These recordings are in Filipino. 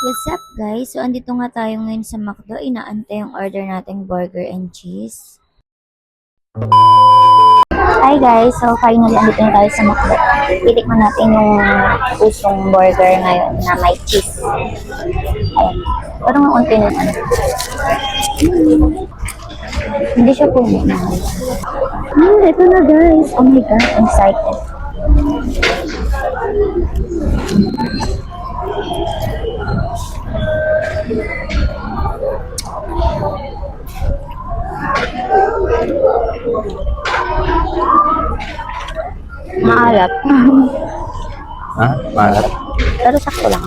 What's up guys? So andito nga tayo ngayon sa McDo. Inaantay yung order nating burger and cheese. Hi guys! So finally andito na tayo sa McDo. Titikman natin yung pusong burger ngayon na may cheese. Ayan. Parang ang unti na ano. Hindi siya puno. Ito na guys! Oh my god! I'm excited. Maalat. Ha? Malat? Pero sakto lang.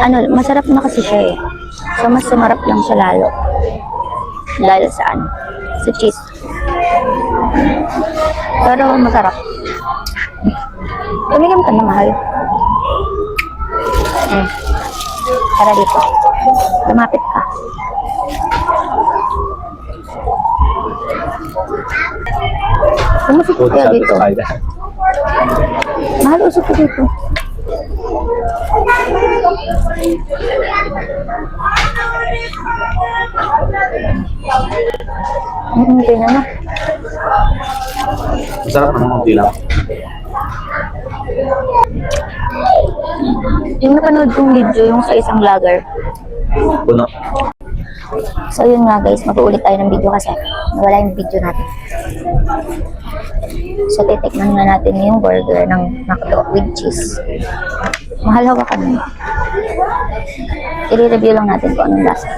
Ano, masarap na kasi siya eh. So, mas sumarap lang siya lalo. Dahil saan? Sa cheese. Pero masarap. Tumigam ka na, mahal. Tara dito. Lumapit ka. Umusok Food ka dito. satisfied. Mahal, usok ka dito. Hindi na na. Masarap naman konti lang. Yung napanood kong video, yung sa isang vlogger. Puno. So yun nga guys, mag-uulit tayo ng video kasi nawala yung video natin. So titikman na natin yung burger ng McDo with cheese. Mahal hawakan mo. I-review lang natin kung anong lasa.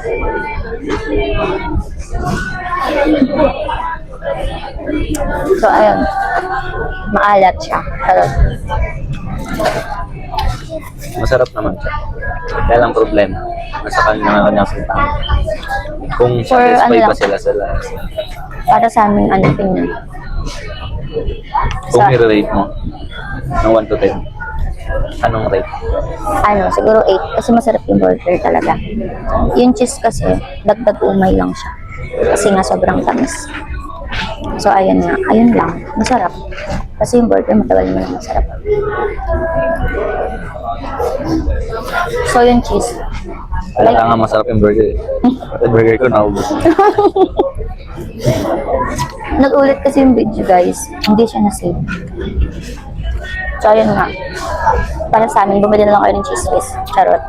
So ayun, maalat siya. Pero Masarap naman siya. Kaya lang problema. Nasa kanyang sintahan. Kung For satisfied ano ba lang? sila. para sa aming ano, opinion. Kung Sa, i-rate mo ng 1 to 10, anong rate? ano, siguro 8 kasi masarap yung burger talaga. Yung cheese kasi, dagdag umay lang siya. Kasi nga sobrang tamis. So ayun nga, ayun lang, masarap. Kasi yung burger matagal mo lang masarap. So yung cheese, Kaya nga masarap yung burger. Pati burger ko naubos. nag-ulit kasi yung video guys, hindi siya na-save. So ayun nga, para sa amin, bumili na lang kayo ng cheese whiz. Charot.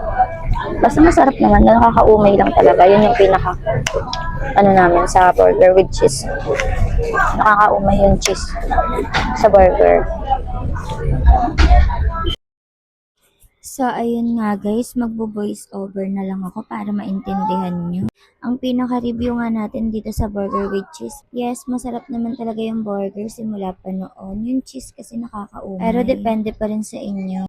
Basta masarap naman, nakakaumay lang talaga. Yun yung pinaka, ano namin, sa burger with cheese. Nakakaumay yung cheese sa burger. So, ayun nga guys, magbo-voice over na lang ako para maintindihan nyo. Ang pinaka-review nga natin dito sa burger with cheese. Yes, masarap naman talaga yung burger simula pa noon. Yung cheese kasi nakakaumay. Pero depende pa rin sa inyo.